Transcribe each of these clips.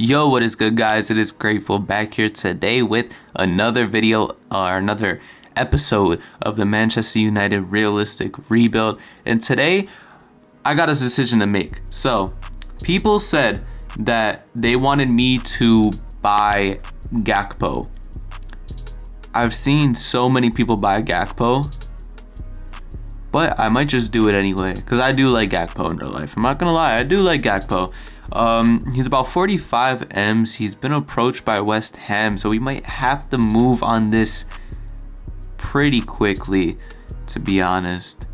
Yo, what is good, guys? It is Grateful back here today with another video or another episode of the Manchester United realistic rebuild. And today I got a decision to make. So people said that they wanted me to buy Gakpo. I've seen so many people buy Gakpo, but I might just do it anyway because I do like Gakpo in real life. I'm not gonna lie, I do like Gakpo. He's about 45 M's. He's been approached by West Ham, so we might have to move on this pretty quickly, to be honest.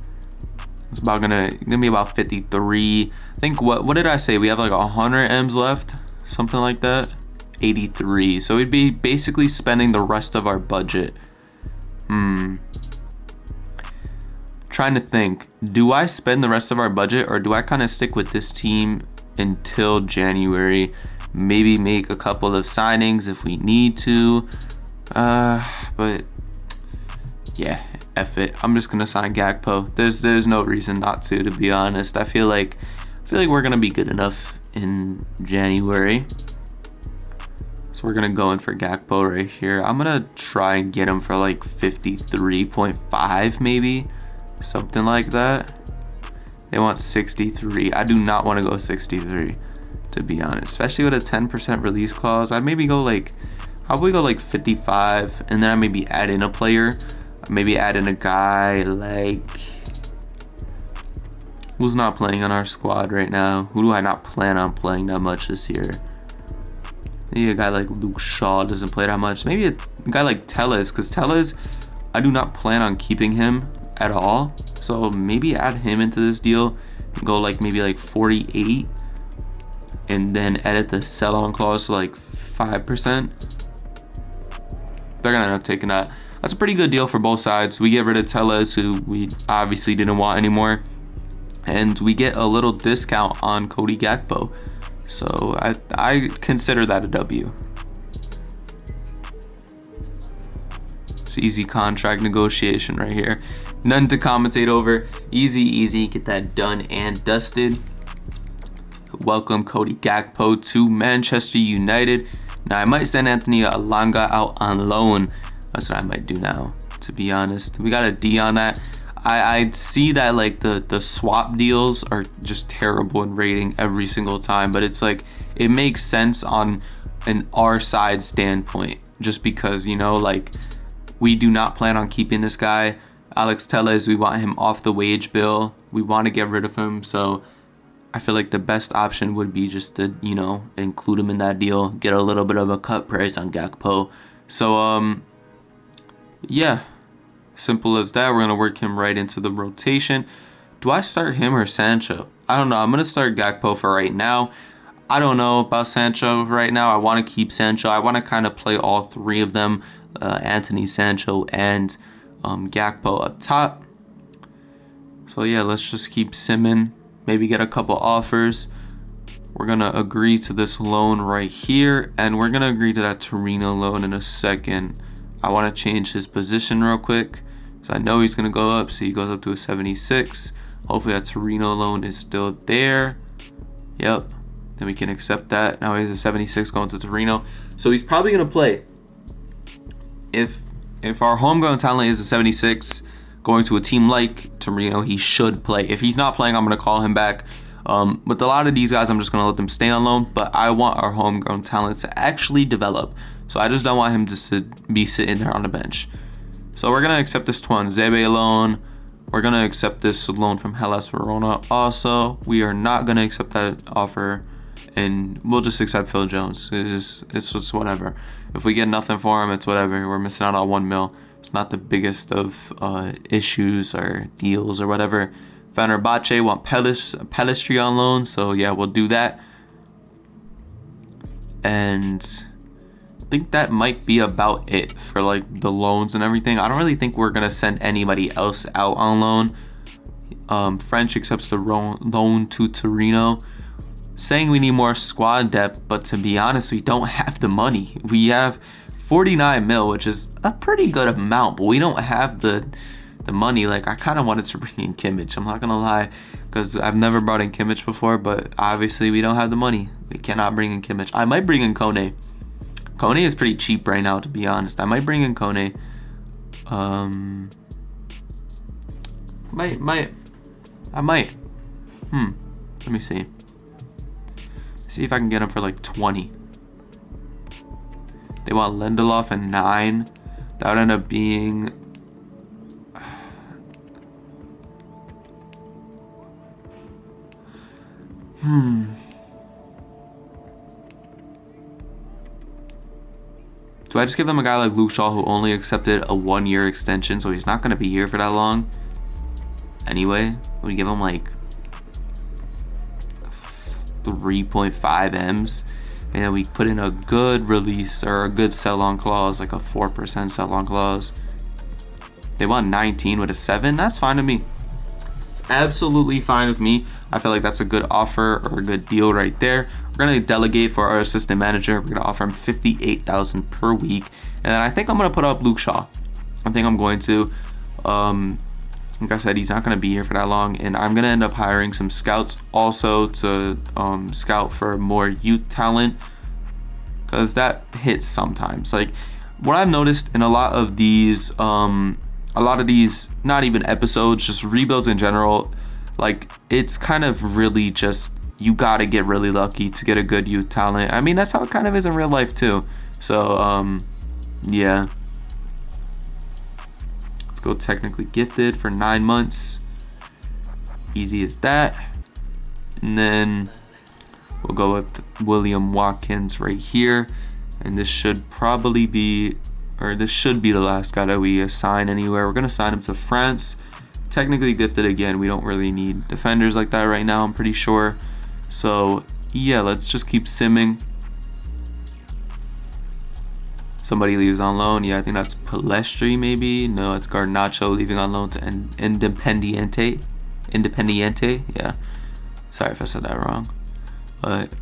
It's about gonna be about 53. I think what did I say? We have like 100 M's left, something like that. 83. So we'd be basically spending the rest of our budget. Trying to think, do I spend the rest of our budget or do I kind of stick with this team until January? Maybe make a couple of signings if we need to, but yeah, F it. I'm just gonna sign Gakpo. There's no reason not to be honest. I feel like we're gonna be good enough in January, so we're gonna go in for Gakpo right here. I'm gonna try and get him for like 53.5 maybe, something like that. They want 63. I do not want to go 63, to be honest, especially with a 10% release clause. I'd maybe go like, probably go like 55, and then I maybe add in a player. Maybe add in a guy like, who's not playing on our squad right now? Who do I not plan on playing that much this year? Maybe a guy like Luke Shaw doesn't play that much. Maybe a guy like Telles, because Telles, I do not plan on keeping him at all. So maybe add him into this deal and go like maybe like 48, and then edit the sell on clause to like 5%. They're gonna end up taking that. That's a pretty good deal for both sides. We get rid of Telles, who we obviously didn't want anymore, and we get a little discount on Cody Gakpo. So I consider that a W. It's easy contract negotiation right here. Nothing to commentate over. Easy, get that done and dusted. Welcome Cody Gakpo to Manchester United. Now I might send Anthony Alanga out on loan. That's what I might do now, to be honest. We got a D on that. I see that like the swap deals are just terrible in rating every single time, but it's like it makes sense on an our side standpoint, just because, you know, like we do not plan on keeping this guy. Alex Telles, we want him off the wage bill. We want to get rid of him, so I feel like the best option would be just to, you know, include him in that deal, get a little bit of a cut price on Gakpo. So yeah, simple as that. We're gonna work him right into the rotation. Do I start him or Sancho? I don't know. I'm gonna start Gakpo for right now. I don't know about Sancho right now. I want to keep Sancho. I want to kind of play all three of them, Anthony, Sancho, and Gakpo up top. So yeah, let's just keep simming. Maybe get a couple offers. We're gonna agree to this loan right here, and we're gonna agree to that Torino loan in a second. I want to change his position real quick, so I know he's gonna go up. So he goes up to a 76. Hopefully that Torino loan is still there. Yep. Then we can accept that. Now he's a 76 going to Torino, so he's probably gonna play. If our homegrown talent is a 76 going to a team like Torino, he should play. If he's not playing, I'm going to call him back. With a lot of these guys, I'm just going to let them stay on loan, but I want our homegrown talent to actually develop. So I just don't want him just to be sitting there on the bench. So we're going to accept this Tuanzebe loan. We're going to accept this loan from Hellas Verona also. We are not going to accept that offer, and we'll just accept Phil Jones. It's just whatever. If we get nothing for him, it's whatever. We're missing out on 1 mil. It's not the biggest of issues or deals or whatever. Fenerbahce want Pellistri on loan, so yeah, we'll do that. And I think that might be about it for like the loans and everything. I don't really think we're gonna send anybody else out on loan. French accepts the loan to Torino, saying we need more squad depth, but to be honest, we don't have the money. We have 49 mil, which is a pretty good amount, but we don't have the the money, like I kind of wanted to bring in Kimmich. I'm not gonna lie, because I've never brought in Kimmich before, but obviously we don't have the money. We cannot bring in Kimmich. I might bring in Kone. Kone is pretty cheap right now, to be honest. I might bring in Kone. I might. Let me see. See if I can get him for like 20. They want Lindelof and 9. That would end up being... Do I just give them a guy like Luke Shaw who only accepted a 1-year extension, so he's not going to be here for that long? Anyway, we give him like 3.5 M's, and then we put in a good release or a good sell-on clause, like a 4% sell-on clause. They want 19 with a 7. That's fine with me. It's absolutely fine with me. I feel like that's a good offer or a good deal right there. We're gonna delegate for our assistant manager. We're gonna offer him $58,000 per week, and then I think I'm gonna put up Luke Shaw. I think I'm going to. Like I said, he's not going to be here for that long, and I'm going to end up hiring some scouts also to scout for more youth talent, because that hits sometimes. Like what I've noticed in a lot of these not even episodes, just rebuilds in general, like it's kind of really just you got to get really lucky to get a good youth talent. I mean, that's how it kind of is in real life too. So yeah. Go technically gifted for 9 months. Easy as that. And then we'll go with William Watkins right here. And this should probably be, or this should be the last guy that we assign anywhere. We're going to assign him to France. Technically gifted again. We don't really need defenders like that right now, I'm pretty sure. So yeah, let's just keep simming. Somebody leaves on loan. Yeah, I think that's Palestri maybe. No, it's Garnacho leaving on loan to Independiente. Yeah. Sorry if I said that wrong. But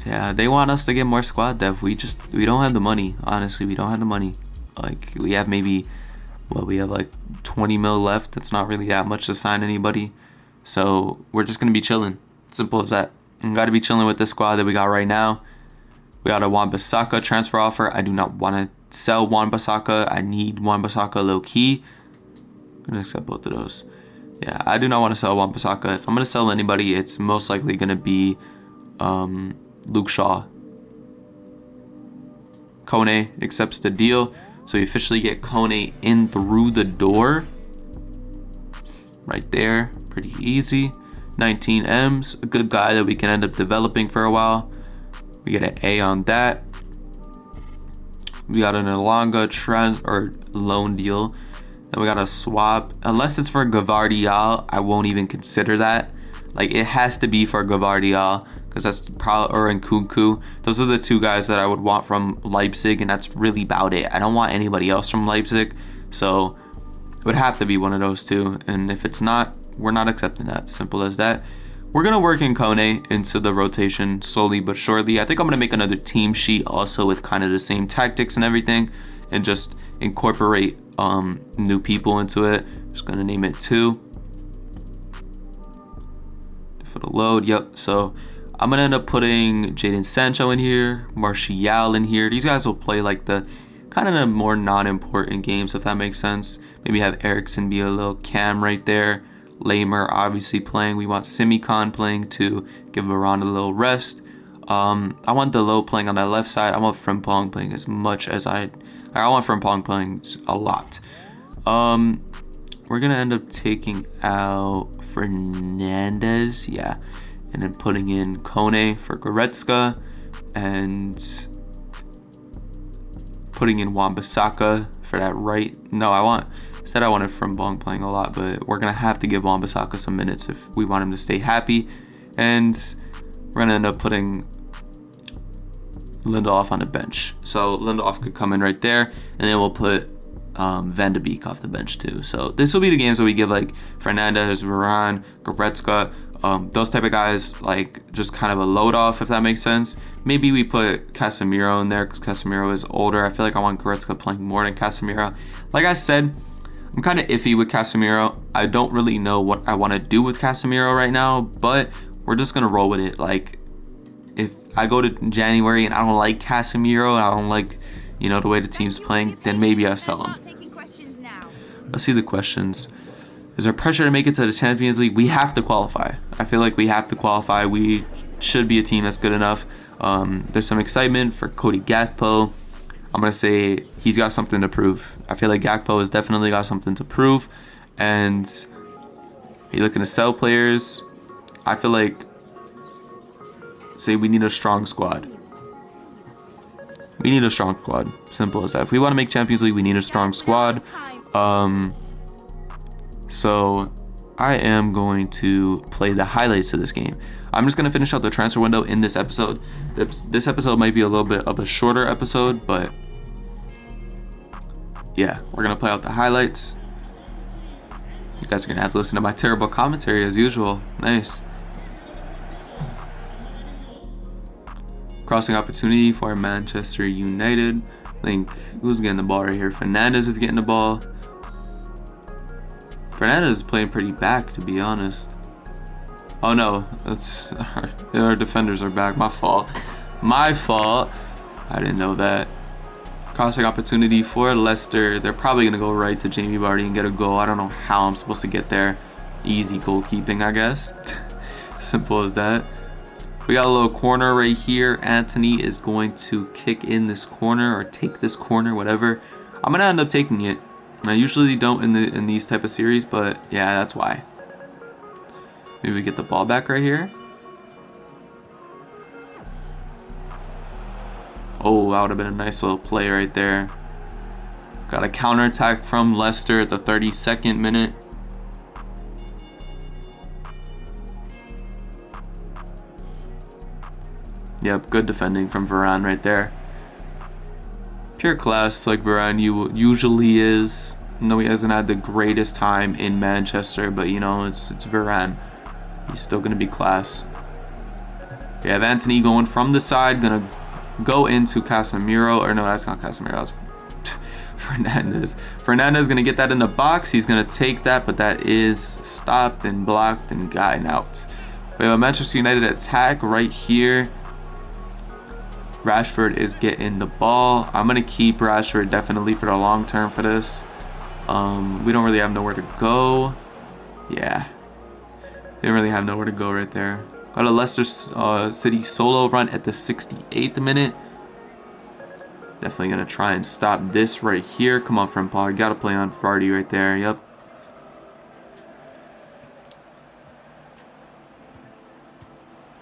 yeah, they want us to get more squad depth. We don't have the money. Honestly, we don't have the money. Like we have maybe, well, we have like 20 mil left. It's not really that much to sign anybody. So we're just gonna be chilling. Simple as that. We gotta be chilling with the squad that we got right now. We got a Wan-Bissaka transfer offer. I do not want to sell Wan-Bissaka. I need Wan-Bissaka low-key. I'm going to accept both of those. Yeah, I do not want to sell Wan-Bissaka. If I'm going to sell anybody, it's most likely going to be Luke Shaw. Kone accepts the deal. So we officially get Kone in through the door. Right there. Pretty easy. 19 M's. A good guy that we can end up developing for a while. We get an A on that. We got an Elanga loan deal. Then we got a swap. Unless it's for Gavardiol, I won't even consider that. Like it has to be for Gavardiol, because that's probably, or Nkunku. Those are the two guys that I would want from Leipzig, and that's really about it. I don't want anybody else from Leipzig, so it would have to be one of those two. And if it's not, we're not accepting that. Simple as that. We're going to work in Kone into the rotation slowly but surely. I think I'm going to make another team sheet also with kind of the same tactics and everything, and just incorporate new people into it. Just going to name it 2. For the load, yep. So I'm going to end up putting Jadon Sancho in here, Martial in here. These guys will play like the kind of the more non-important games, if that makes sense. Maybe have Ericsson be a little cam right there. Lamer obviously playing. We want Simicon playing to give Varane a little rest. I want Delo playing on that left side. I want Frimpong playing as much as I want Frimpong playing a lot. We're gonna end up taking out Fernandez, yeah, and then putting in Kone for Goretzka, and putting in Wan-Bissaka for that right. No, I wanted Frimpong playing a lot, but we're gonna have to give Wan-Bissaka some minutes if we want him to stay happy. And we're gonna end up putting Lindelof on the bench. So Lindelof could come in right there, and then we'll put Van de Beek off the bench too. So this will be the games that we give like Fernandez, Varane, Goretzka, those type of guys, like just kind of a load off, if that makes sense. Maybe we put Casemiro in there because Casemiro is older. I feel like I want Goretzka playing more than Casemiro. Like I said, I'm kind of iffy with Casemiro. I don't really know what I want to do with Casemiro right now, but we're just going to roll with it. Like, if I go to January and I don't like Casemiro, I don't like, you know, the way the team's playing, then maybe I sell him. Let's see the questions. Is there pressure to make it to the Champions League? We have to qualify. I feel like we have to qualify. We should be a team that's good enough. There's some excitement for Cody Gakpo. I'm going to say he's got something to prove. I feel like Gakpo has definitely got something to prove. And you're looking to sell players. I feel like, say we need a strong squad. We need a strong squad. Simple as that. If we want to make Champions League, we need a strong squad. So I am going to play the highlights of this game. I'm just going to finish out the transfer window in this episode. This episode might be a little bit of a shorter episode, but yeah, we're going to play out the highlights. You guys are going to have to listen to my terrible commentary as usual. Nice. Crossing opportunity for Manchester United. I think, who's getting the ball right here? Fernandes is getting the ball. Fernandes is playing pretty back, to be honest. Oh no, that's our defenders are back. My fault. My fault. I didn't know that. Crossing opportunity for Leicester. They're probably going to go right to Jamie Vardy and get a goal. I don't know how I'm supposed to get there. Easy goalkeeping, I guess. Simple as that. We got a little corner right here. Anthony is going to kick in this corner or take this corner, whatever. I'm going to end up taking it. I usually don't in these type of series, but yeah, that's why. Maybe we get the ball back right here. Oh, that would have been a nice little play right there. Got a counterattack from Leicester at the 32nd minute. Yep, good defending from Varane right there. Pure class like Varane usually is. No, he hasn't had the greatest time in Manchester, but you know, it's Varane. He's still going to be class. We have Anthony going from the side, going to go into Casemiro. Or no, that's not Casemiro. That's Fernandes. Fernandes going to get that in the box. He's going to take that, but that is stopped and blocked and gotten out. We have a Manchester United attack right here. Rashford is getting the ball. I'm going to keep Rashford definitely for the long term for this. We don't really have nowhere to go. Yeah. They didn't really have nowhere to go right there. Got a Leicester City solo run at the 68th minute. Definitely going to try and stop this right here. Come on, friend Paul. You got to play on Vardy right there. Yep.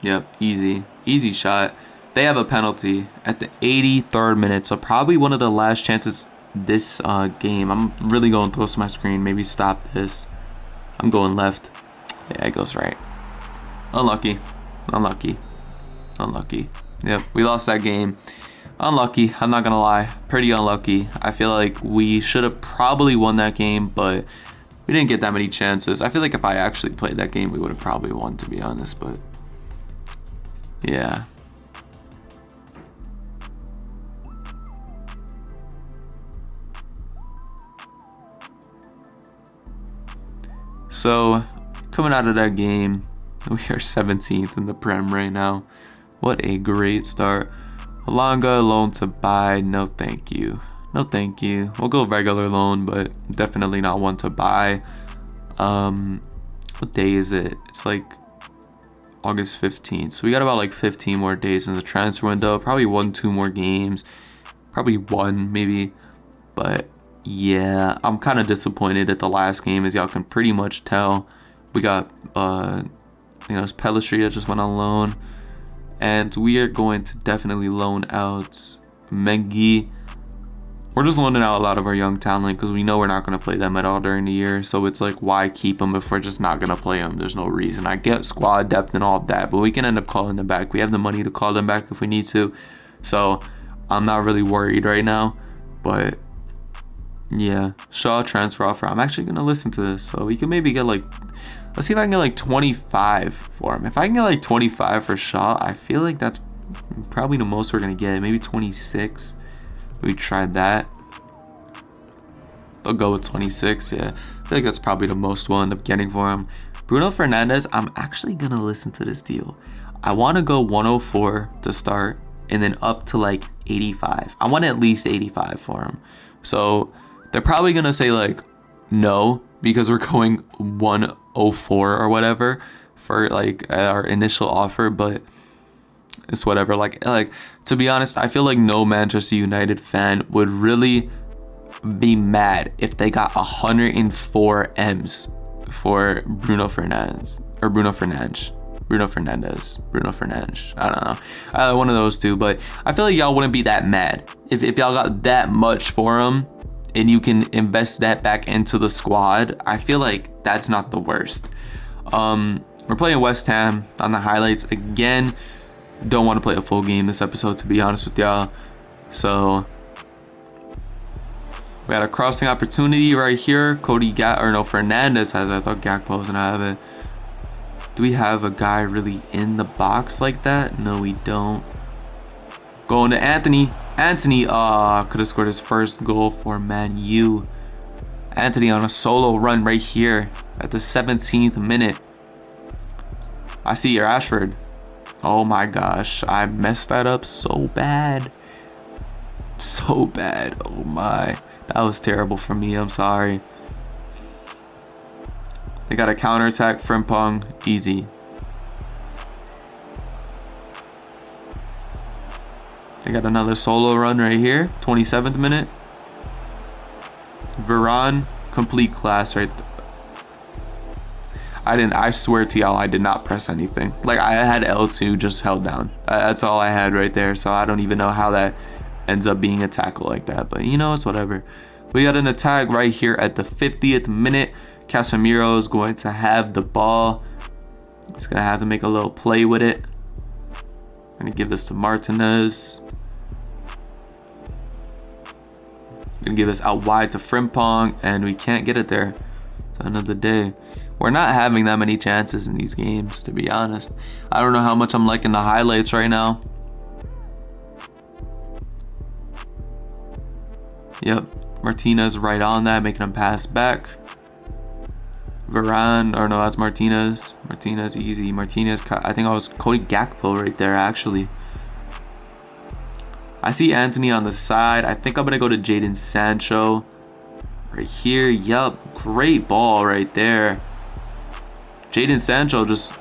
Yep, easy. Easy shot. They have a penalty at the 83rd minute. So probably one of the last chances this game. I'm really going close to my screen. Maybe stop this. I'm going left. Yeah, it goes right. Unlucky. Unlucky. Unlucky. Yep, we lost that game. Unlucky. I'm not going to lie. Pretty unlucky. I feel like we should have probably won that game, but we didn't get that many chances. I feel like if I actually played that game, we would have probably won, to be honest, but yeah. So, coming out of that game, we are 17th in the Prem right now. What a great start. Alanga, loan to buy. No thank you. No thank you. We'll go regular loan, but definitely not one to buy. What day is it? It's like August 15th. So we got about like 15 more days in the transfer window. Probably 1-2 more games. Probably one, maybe. But yeah, I'm kind of disappointed at the last game, as y'all can pretty much tell. We got, you know, it's Pelistri that just went on loan. And we are going to definitely loan out Mengi. We're just loaning out a lot of our young talent because we know we're not going to play them at all during the year. So it's like, why keep them if we're just not going to play them? There's no reason. I get squad depth and all of that, but we can end up calling them back. We have the money to call them back if we need to. So I'm not really worried right now. But yeah, Shaw transfer offer. I'm actually going to listen to this. So we can maybe get like, let's see if I can get like 25 for him. If I can get like 25 for Shaw, I feel like that's probably the most we're going to get. Maybe 26. We tried that. They'll go with 26. Yeah, I feel like that's probably the most we'll end up getting for him. Bruno Fernandes, I'm actually going to listen to this deal. I want to go 104 to start and then up to like 85. I want at least 85 for him. So they're probably going to say like no because we're going 104 or whatever for like our initial offer, but it's whatever. Like to be honest, I feel like no Manchester United fan would really be mad if they got 104 M's for Bruno Fernandes. I don't know. One of those two, but I feel like y'all wouldn't be that mad if y'all got that much for him and you can invest that back into the squad. I feel like that's not the worst. We're playing West Ham on the highlights again. Don't want to play a full game this episode, to be honest with y'all. So we got a crossing opportunity right here. Fernandes has it. I thought Gakpo was gonna have it. Do we have a guy really in the box like that? No, we don't. Going to Anthony. Could have scored his first goal for Man U. Anthony on a solo run right here at the 17th minute. I see your Rashford. Oh my gosh, I messed that up so bad. So bad. Oh my. That was terrible for me. I'm sorry. They got a counterattack. Frimpong. Easy. They got another solo run right here. 27th minute. Varane. Complete class right there. I swear to y'all, I did not press anything. Like, I had L2 just held down. That's all I had right there. So I don't even know how that ends up being a tackle like that. But, you know, it's whatever. We got an attack right here at the 50th minute. Casemiro is going to have the ball. He's going to have to make a little play with it. Going to give this to Martinez. Going to give this out wide to Frimpong. And we can't get it there. It's the end of the day. We're not having that many chances in these games, to be honest. I don't know how much I'm liking the highlights right now. Yep, Martinez right on that, making him pass back. Varane, or no, that's Martinez. Martinez, easy. Martinez, I think I was Cody Gakpo right there, actually. I see Anthony on the side. I think I'm going to go to Jadon Sancho. Right here, yep, great ball right there. Jadon Sancho just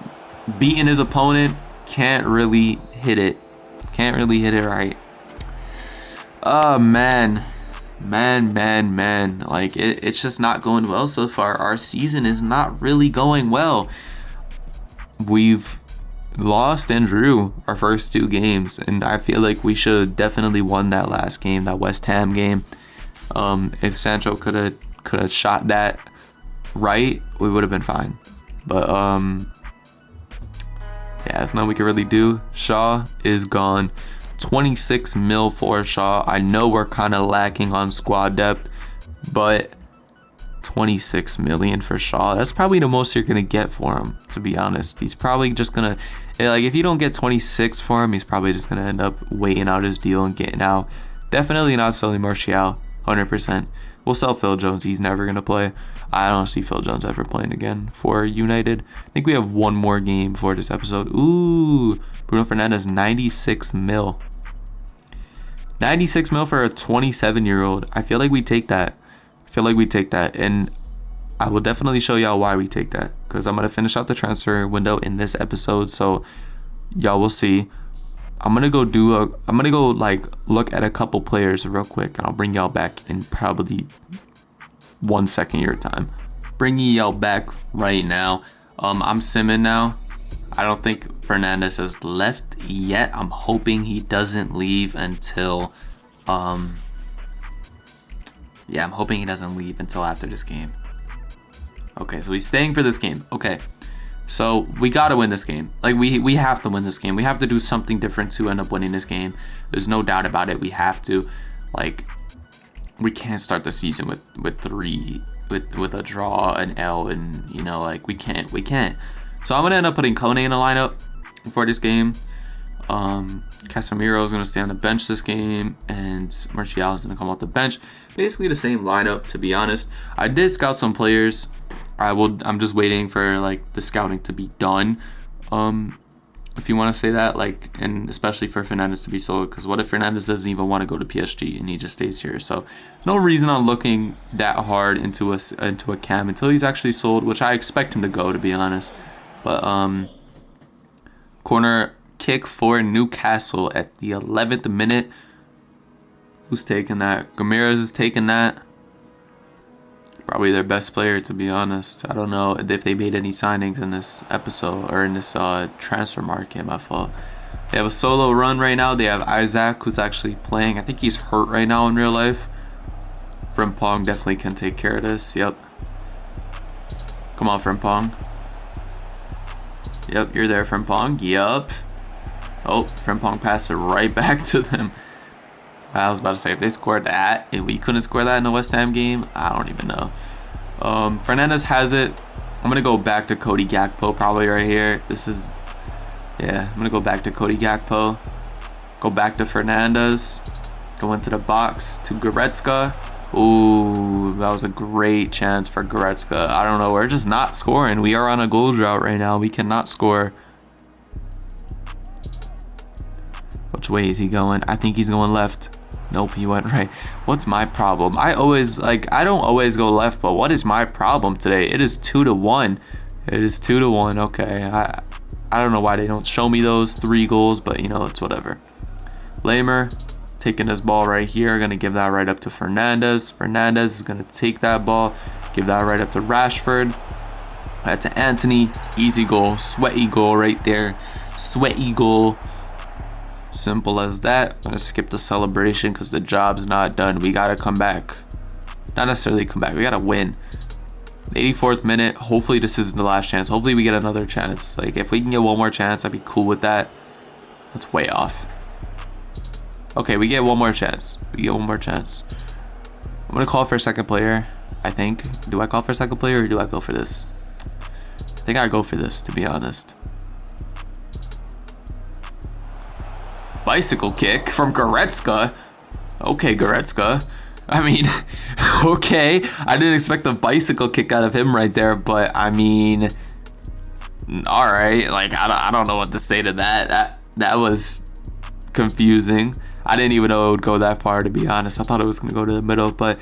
beating his opponent. Can't really hit it. Can't really hit it right. Oh, man. Man. Like, it's just not going well so far. Our season is not really going well. We've lost and drew our first two games. And I feel like we should have definitely won that last game, that West Ham game. If Sancho could have shot that right, we would have been fine. But yeah, there's nothing we can really do. Shaw is gone. 26 mil for Shaw. I know we're kind of lacking on squad depth, but 26 million for Shaw, that's probably the most you're gonna get for him, to be honest. He's probably just gonna, like, if you don't get 26 for him, he's probably just gonna end up waiting out his deal and getting out. Definitely not selling Martial, 100%. We'll sell Phil Jones. He's never gonna play. I don't see Phil Jones ever playing again for United. I think we have one more game for this episode. Ooh, Bruno Fernandes, 96 mil. 96 mil for a 27-year-old. I feel like we take that. And I will definitely show y'all why we take that, because I'm gonna finish out the transfer window in this episode, so y'all will see. I'm gonna go like look at a couple players real quick, and I'll bring y'all back in probably 1 second your time. Bringing y'all back right now. I'm simming now. I don't think Fernandes has left yet. I'm hoping he doesn't leave until yeah, I'm hoping he doesn't leave until after this game. Okay, so he's staying for this game. Okay, so we gotta win this game. Like, we have to win this game. We have to do something different to end up winning this game. There's no doubt about it. We have to. Like, we can't start the season with a draw, an L, and, you know, like, we can't. So I'm gonna end up putting Kone in the lineup for this game. Casemiro is going to stay on the bench this game, and Martial is going to come off the bench. Basically the same lineup, to be honest. I did scout some players. I'm just waiting for like the scouting to be done. If you want to say that, like, and especially for Fernandes to be sold, because what if Fernandes doesn't even want to go to PSG and he just stays here? So no reason on looking that hard into a cam until he's actually sold, which I expect him to go, to be honest. But corner kick for Newcastle at the 11th minute. Who's taking that? Ramirez is taking that. Probably their best player, to be honest. I don't know if they made any signings in this episode or in this transfer market. My fault. They have a solo run right now. They have Isaac, who's actually playing. I think he's hurt right now in real life. Frimpong definitely can take care of this. Yep. Come on, Frimpong. Yep, you're there, Frimpong. Yep. Oh, Frimpong passed it right back to them. I was about to say, if they scored that, if we couldn't score that in the West Ham game, I don't even know. Fernandes has it. I'm going to go back to Cody Gakpo probably right here. Yeah, I'm going to go back to Cody Gakpo. Go back to Fernandes. Go into the box to Goretzka. Ooh, that was a great chance for Goretzka. I don't know, we're just not scoring. We are on a goal drought right now. We cannot score. Which way is he going? I think he's going left. Nope, he went right. What's my problem? I don't always go left, but what is my problem today? It is 2-1. It is 2-1. Okay. I don't know why they don't show me those 3 goals, but you know, it's whatever. Lamer taking his ball right here. Gonna give that right up to Fernandes. Fernandes is gonna take that ball, give that right up to Rashford. That to Anthony. Easy goal. Sweaty goal right there. Sweaty goal. Simple as that. I'm gonna skip the celebration because the job's not done. We gotta come back. Not necessarily come back. We gotta win. 84th minute. Hopefully this isn't the last chance. Hopefully we get another chance. Like, if we can get one more chance, I'd be cool with that. That's way off. Okay, we get one more chance. We get one more chance. I'm gonna call for a second player, I think. Do I call for a second player or do I go for this? I think I go for this, to be honest. Bicycle kick from Goretzka. Okay, Goretzka. I mean, okay. I didn't expect a bicycle kick out of him right there, but I mean, all right. Like, I don't know what to say to that. That was confusing. I didn't even know it would go that far, to be honest. I thought it was going to go to the middle, but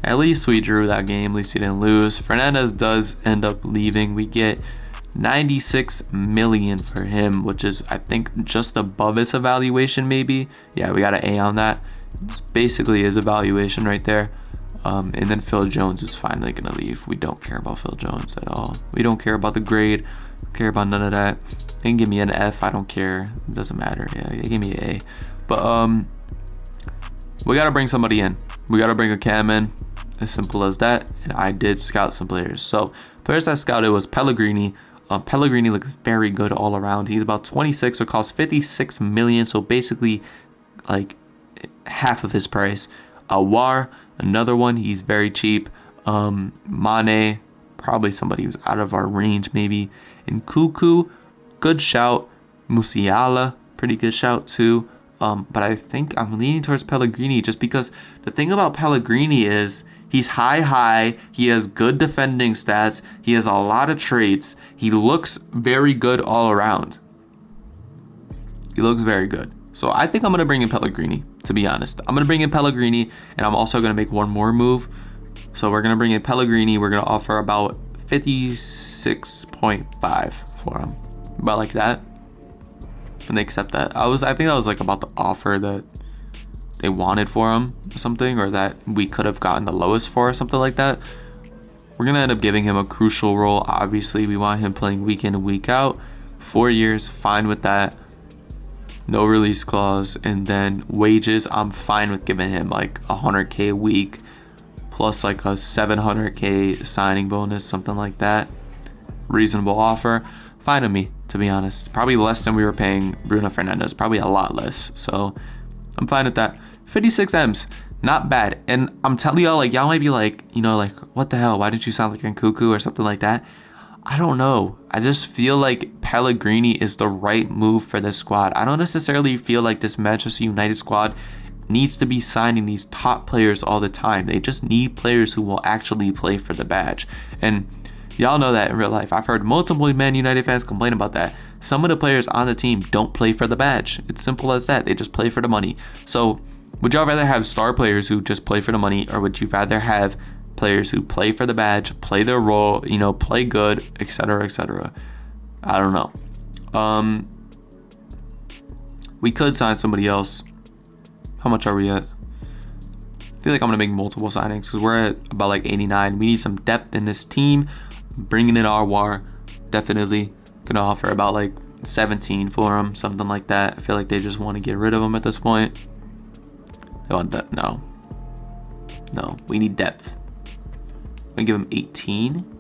at least we drew that game. At least we didn't lose. Fernandes does end up leaving. We get 96 million for him, which is, I think, just above his evaluation, maybe. Yeah, we got an A on that. It's basically his evaluation right there. And then Phil Jones is finally gonna leave. We don't care about Phil Jones at all. We don't care about the grade. Don't care about none of that. They can give me an F. I don't care. It doesn't matter. Yeah, they give me an A. But we gotta bring somebody in. We gotta bring a cam in. As simple as that. And I did scout some players. So players I scouted was Pellegrini. Pellegrini looks very good all around. He's about 26, or costs 56 million, so basically like half of his price. War, another one, he's very cheap. Mane, probably somebody who's out of our range maybe. And Cuckoo, good shout. Musiala, pretty good shout too. But I think I'm leaning towards Pellegrini just because the thing about Pellegrini is he's high, he has good defending stats, he has a lot of traits, he looks very good all around. He looks very good. So I think I'm going to bring in Pellegrini, to be honest. I'm going to bring in Pellegrini, and I'm also going to make one more move. So we're going to bring in Pellegrini. We're going to offer about 56.5 for him. About like that. And they accept that. I think that was like about the offer that they wanted for him or something, or that we could have gotten the lowest for or something like that. We're going to end up giving him a crucial role. Obviously, we want him playing week in and week out. 4 years, fine with that. No release clause. And then wages, I'm fine with giving him like 100K a week plus like a 700K signing bonus, something like that. Reasonable offer. Fine with me, to be honest. Probably less than we were paying Bruno Fernandes. Probably a lot less. So I'm fine with that. 56 M's. Not bad. And I'm telling y'all, like, y'all might be like, you know, like, what the hell? Why did you sound like Nkunku or something like that? I don't know. I just feel like Pellegrini is the right move for this squad. I don't necessarily feel like this Manchester United squad needs to be signing these top players all the time. They just need players who will actually play for the badge. And y'all know that in real life. I've heard multiple Man United fans complain about that. Some of the players on the team don't play for the badge. It's simple as that. They just play for the money. So would y'all rather have star players who just play for the money, or would you rather have players who play for the badge, play their role, you know, play good, etc., etc.? I don't know. We could sign somebody else. How much are we at? I feel like I'm gonna make multiple signings because we're at about like 89. We need some depth in this team. Bringing in Arwar, definitely gonna offer about like 17 for him, something like that. I feel like they just want to get rid of him at this point. They want that? No, we need depth. I'm gonna give him 18.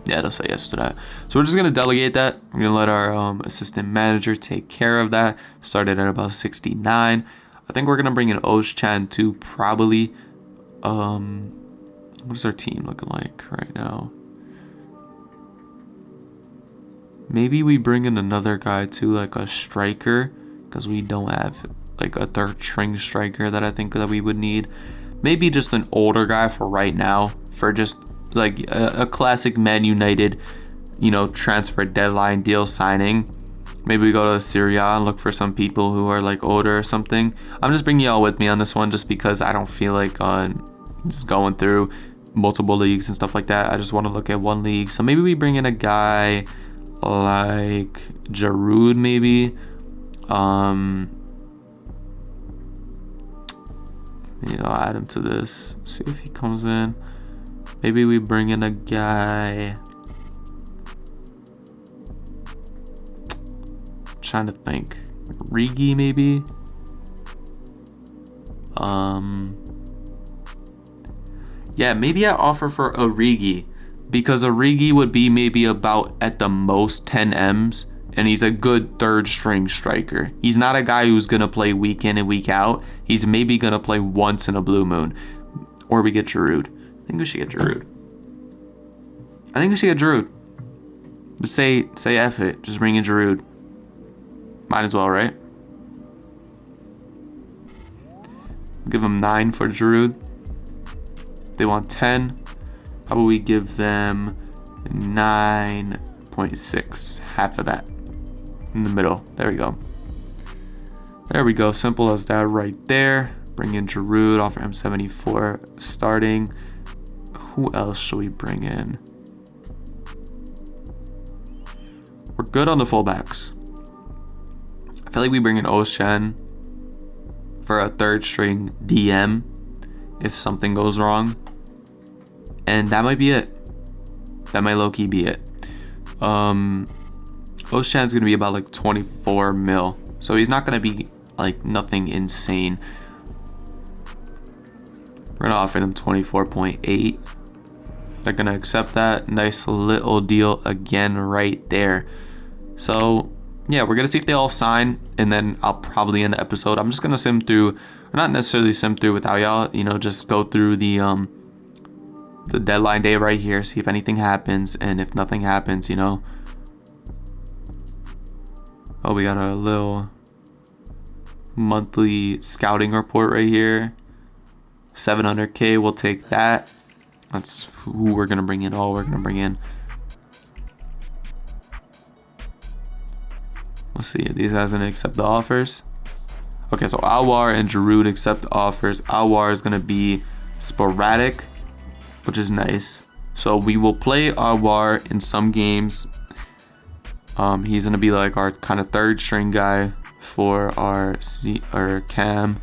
Yeah, they'll say yes to that. So we're just gonna delegate that. We're gonna let our assistant manager take care of that. Started at about 69. I think we're gonna bring in Osh-chan too, probably. What is our team looking like right now? Maybe we bring in another guy too, like a striker, because we don't have like a third string striker that I think that we would need. Maybe just an older guy for right now, for just like a classic Man United, you know, transfer deadline deal signing. Maybe we go to Syria and look for some people who are like older or something. I'm just bringing y'all with me on this one just because I don't feel like just going through multiple leagues and stuff like that. I just want to look at one league. So maybe we bring in a guy like Giroud, maybe. You know, add him to this. See if he comes in. Maybe we bring in a guy. Trying to think. Rigi, maybe. Yeah, maybe I offer for Origi, because Origi would be maybe about at the most 10 M's, and he's a good third string striker. He's not a guy who's gonna play week in and week out. He's maybe gonna play once in a blue moon. Or we get Giroud. I think we should get Giroud. Just say F it. Just bring in Giroud. Might as well, right? Give them 9 for Giroud. They want 10. How about we give them 9.6? Half of that. In the middle. There we go. There we go. Simple as that right there. Bring in Giroud. Offer him 74 starting. Who else should we bring in? We're good on the fullbacks. I feel like we bring in Ocean for a third string DM if something goes wrong. And that might be it. That might low-key be it. Ocean's gonna be about like 24 mil. So he's not gonna be like nothing insane. We're gonna offer them 24.8. They're gonna accept that. Nice little deal again right there. So yeah, we're gonna see if they all sign, and then I'll probably end the episode. I'm just gonna sim through, or not necessarily sim through without y'all, you know, just go through the deadline day right here, see if anything happens, and if nothing happens, you know. Oh, we got a little monthly scouting report right here. 700K, we'll take that. That's who we're gonna bring in. All we're gonna bring in. Let's see, these guys gonna accept the offers. Okay, so Awar and Giroud accept offers. Awar is gonna be sporadic, which is nice. So we will play Awar in some games. He's gonna be like our kind of third string guy for our cam.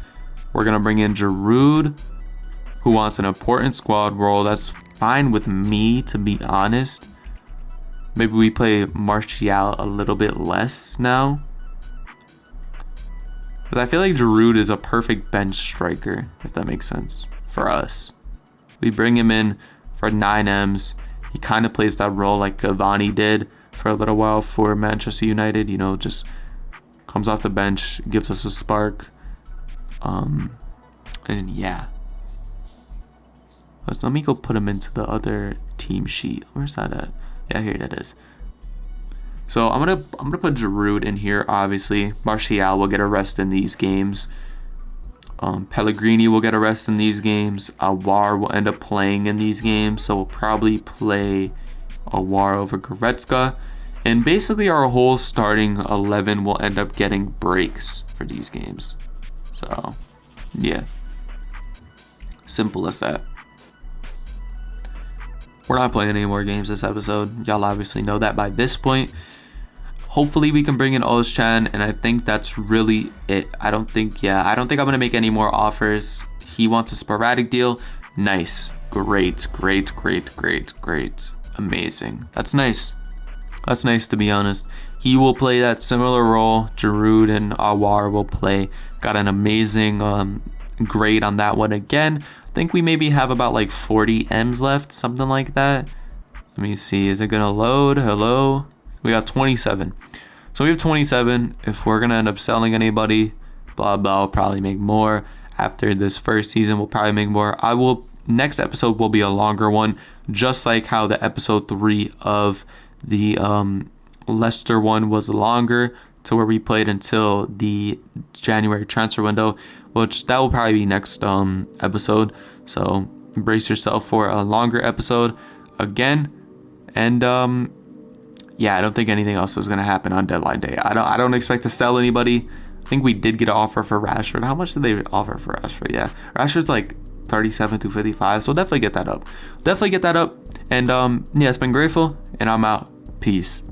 We're gonna bring in Giroud, who wants an important squad role. That's fine with me, to be honest. Maybe we play Martial a little bit less now, because I feel like Giroud is a perfect bench striker, if that makes sense, for us. We bring him in for 9 M's. He kind of plays that role like Cavani did for a little while for Manchester United. You know, just comes off the bench, gives us a spark. And yeah. Let me go put him into the other team sheet. Where's that at? Yeah, here that is. So I'm gonna put Giroud in here. Obviously, Martial will get a rest in these games. Pellegrini will get a rest in these games. Awar will end up playing in these games, so we'll probably play Awar over Goretzka. And basically our whole starting 11 will end up getting breaks for these games. So, yeah. Simple as that. We're not playing any more games this episode. Y'all obviously know that by this point. Hopefully we can bring in Ozcan, and I think that's really it. I don't think I'm gonna make any more offers. He wants a sporadic deal. Nice. Great. Amazing. That's nice. That's nice, to be honest. He will play that similar role. Giroud and Awar will play. Got an amazing grade on that one again. I think we maybe have about like 40 M's left, something like that. Let me see. Is it gonna load? Hello? We got 27. So we have 27. If we're gonna end up selling anybody, blah blah, we'll probably make more. After this first season, we'll probably make more. Next episode will be a longer one, just like how the episode 3 of the Leicester one was longer, to where we played until the January transfer window, which that will probably be next episode. So brace yourself for a longer episode again. And yeah, I don't think anything else is gonna happen on deadline day. I don't expect to sell anybody. I think we did get an offer for Rashford. How much did they offer for Rashford? Yeah, Rashford's like 37 to 55, so definitely get that up. And yeah, it's been grateful, and I'm out. Peace.